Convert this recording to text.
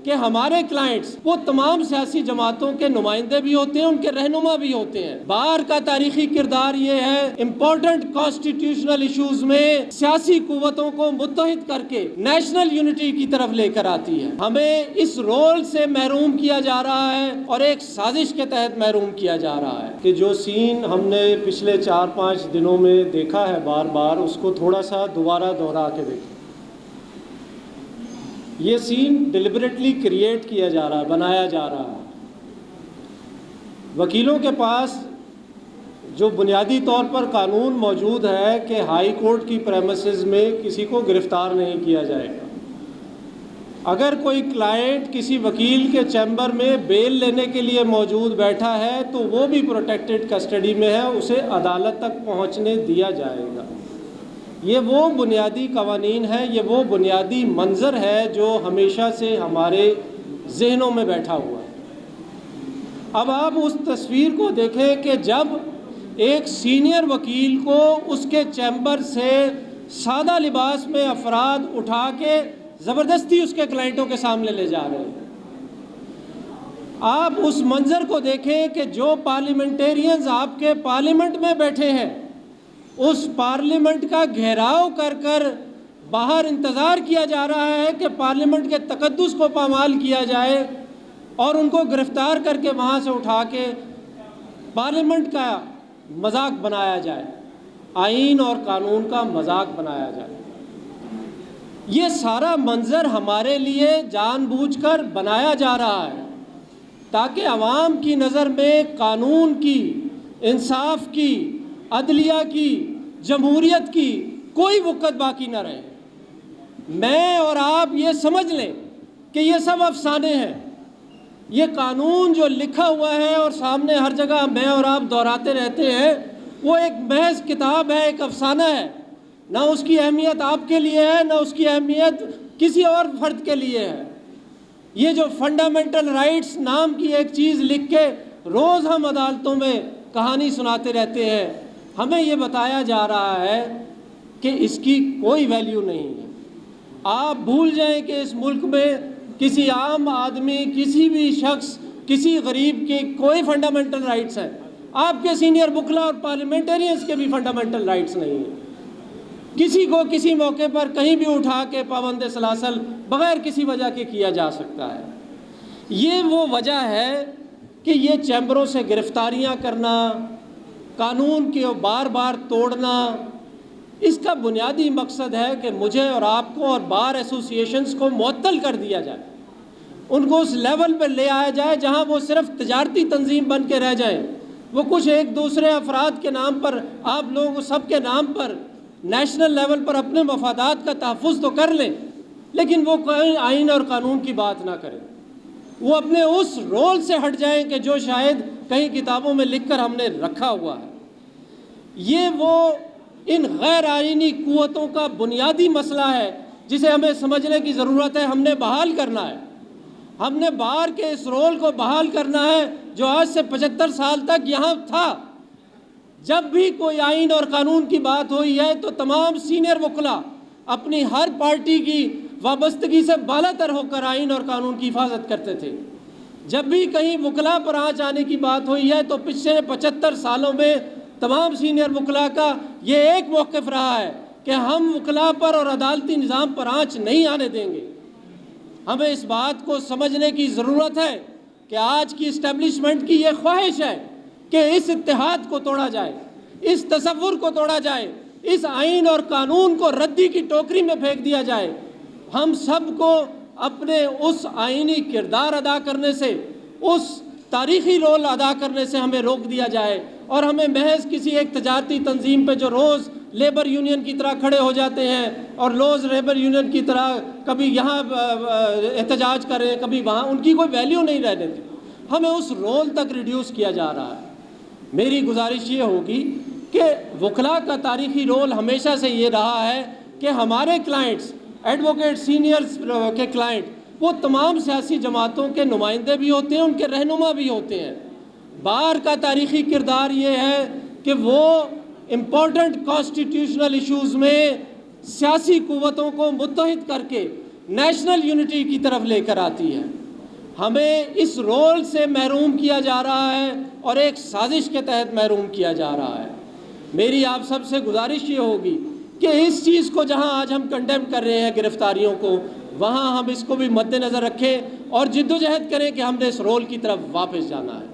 کہ ہمارے کلائنٹس وہ تمام سیاسی جماعتوں کے نمائندے بھی ہوتے ہیں، ان کے رہنما بھی ہوتے ہیں۔ بار کا تاریخی کردار یہ ہے امپورٹنٹ کانسٹیٹیوشنل ایشوز میں سیاسی قوتوں کو متحد کر کے نیشنل یونٹی کی طرف لے کر آتی ہے۔ ہمیں اس رول سے محروم کیا جا رہا ہے اور ایک سازش کے تحت محروم کیا جا رہا ہے کہ جو سین ہم نے پچھلے 4-5 دنوں میں دیکھا ہے بار بار، اس کو تھوڑا سا دوبارہ دہرا کے دیکھیں۔ یہ سین ڈیلیبریٹلی کریٹ کیا جا رہا ہے، بنایا جا رہا ہے۔ وکیلوں کے پاس جو بنیادی طور پر قانون موجود ہے کہ ہائی کورٹ کی پریمیسز میں کسی کو گرفتار نہیں کیا جائے گا۔ اگر کوئی کلائنٹ کسی وکیل کے چیمبر میں بیل لینے کے لیے موجود بیٹھا ہے تو وہ بھی پروٹیکٹڈ کسٹڈی میں ہے، اسے عدالت تک پہنچنے دیا جائے گا۔ یہ وہ بنیادی قوانین ہے، یہ وہ بنیادی منظر ہے جو ہمیشہ سے ہمارے ذہنوں میں بیٹھا ہوا ہے۔ اب آپ اس تصویر کو دیکھیں کہ جب ایک سینئر وکیل کو اس کے چیمبر سے سادہ لباس میں افراد اٹھا کے زبردستی اس کے کلائنٹوں کے سامنے لے جا رہے ہیں، آپ اس منظر کو دیکھیں کہ جو پارلیمنٹیرینز آپ کے پارلیمنٹ میں بیٹھے ہیں، اس پارلیمنٹ کا گھیراؤ کر کر باہر انتظار کیا جا رہا ہے کہ پارلیمنٹ کے تقدس کو پامال کیا جائے اور ان کو گرفتار کر کے وہاں سے اٹھا کے پارلیمنٹ کا مذاق بنایا جائے، آئین اور قانون کا مذاق بنایا جائے۔ یہ سارا منظر ہمارے لیے جان بوجھ کر بنایا جا رہا ہے تاکہ عوام کی نظر میں قانون کی، انصاف کی، عدلیہ کی، جمہوریت کی کوئی وقت باقی نہ رہے۔ میں اور آپ یہ سمجھ لیں کہ یہ سب افسانے ہیں۔ یہ قانون جو لکھا ہوا ہے اور سامنے ہر جگہ میں اور آپ دہراتے رہتے ہیں، وہ ایک محض کتاب ہے، ایک افسانہ ہے۔ نہ اس کی اہمیت آپ کے لیے ہے، نہ اس کی اہمیت کسی اور فرد کے لیے ہے۔ یہ جو فنڈامنٹل رائٹس نام کی ایک چیز لکھ کے روز ہم عدالتوں میں کہانی سناتے رہتے ہیں، ہمیں یہ بتایا جا رہا ہے کہ اس کی کوئی ویلیو نہیں ہے۔ آپ بھول جائیں کہ اس ملک میں کسی عام آدمی، کسی بھی شخص، کسی غریب کے کوئی فنڈامنٹل رائٹس ہیں۔ آپ کے سینئر وکلا اور پارلیمنٹیرینز کے بھی فنڈامنٹل رائٹس نہیں ہیں۔ کسی کو کسی موقع پر کہیں بھی اٹھا کے پابند سلاسل بغیر کسی وجہ کے کیا جا سکتا ہے۔ یہ وہ وجہ ہے کہ یہ چیمبروں سے گرفتاریاں کرنا، قانون کے بار بار توڑنا، اس کا بنیادی مقصد ہے کہ مجھے اور آپ کو اور بار ایسوسیشنز کو معطل کر دیا جائے، ان کو اس لیول پہ لے آیا جائے جہاں وہ صرف تجارتی تنظیم بن کے رہ جائیں۔ وہ کچھ ایک دوسرے افراد کے نام پر، آپ لوگ سب کے نام پر نیشنل لیول پر اپنے مفادات کا تحفظ تو کر لیں، لیکن وہ کوئی آئین اور قانون کی بات نہ کریں۔ وہ اپنے اس رول سے ہٹ جائیں کہ جو شاید کئی کتابوں میں لکھ کر ہم نے رکھا ہوا ہے۔ یہ وہ ان غیر آئینی قوتوں کا بنیادی مسئلہ ہے جسے ہمیں سمجھنے کی ضرورت ہے۔ ہم نے بحال کرنا ہے، ہم نے بار کے اس رول کو بحال کرنا ہے جو آج سے 75 سال تک یہاں تھا۔ جب بھی کوئی آئین اور قانون کی بات ہوئی ہے تو تمام سینئر وکلا اپنی ہر پارٹی کی وابستگی سے بالا تر ہو کر آئین اور قانون کی حفاظت کرتے تھے۔ جب بھی کہیں وکلا پر آنچ آنے کی بات ہوئی ہے تو پچھلے 75 سالوں میں تمام سینئر وکلا کا یہ ایک موقف رہا ہے کہ ہم وکلا پر اور عدالتی نظام پر آنچ نہیں آنے دیں گے۔ ہمیں اس بات کو سمجھنے کی ضرورت ہے کہ آج کی اسٹیبلشمنٹ کی یہ خواہش ہے کہ اس اتحاد کو توڑا جائے، اس تصور کو توڑا جائے، اس آئین اور قانون کو ردی کی ٹوکری میں پھینک دیا جائے۔ ہم سب کو اپنے اس آئینی کردار ادا کرنے سے، اس تاریخی رول ادا کرنے سے ہمیں روک دیا جائے اور ہمیں محض کسی ایک تجارتی تنظیم پہ جو روز لیبر یونین کی طرح کھڑے ہو جاتے ہیں اور روز لیبر یونین کی طرح کبھی یہاں احتجاج کریں، کبھی وہاں، ان کی کوئی ویلیو نہیں رہنے دی۔ ہمیں اس رول تک ریڈیوس کیا جا رہا ہے۔ میری گزارش یہ ہوگی کہ وکلا کا تاریخی رول ہمیشہ سے یہ رہا ہے کہ ہمارے کلائنٹس، ایڈوکیٹ سینئرز کے کلائنٹ، وہ تمام سیاسی جماعتوں کے نمائندے بھی ہوتے ہیں، ان کے رہنما بھی ہوتے ہیں۔ بار کا تاریخی کردار یہ ہے کہ وہ امپورٹنٹ کانسٹیٹیوشنل ایشوز میں سیاسی قوتوں کو متحد کر کے نیشنل یونٹی کی طرف لے کر آتی ہے۔ ہمیں اس رول سے محروم کیا جا رہا ہے اور ایک سازش کے تحت محروم کیا جا رہا ہے۔ میری آپ سب سے گزارش یہ ہوگی کہ اس چیز کو جہاں آج ہم کنڈیم کر رہے ہیں گرفتاریوں کو، وہاں ہم اس کو بھی مد نظر رکھیں اور جدوجہد کریں کہ ہم نے اس رول کی طرف واپس جانا ہے۔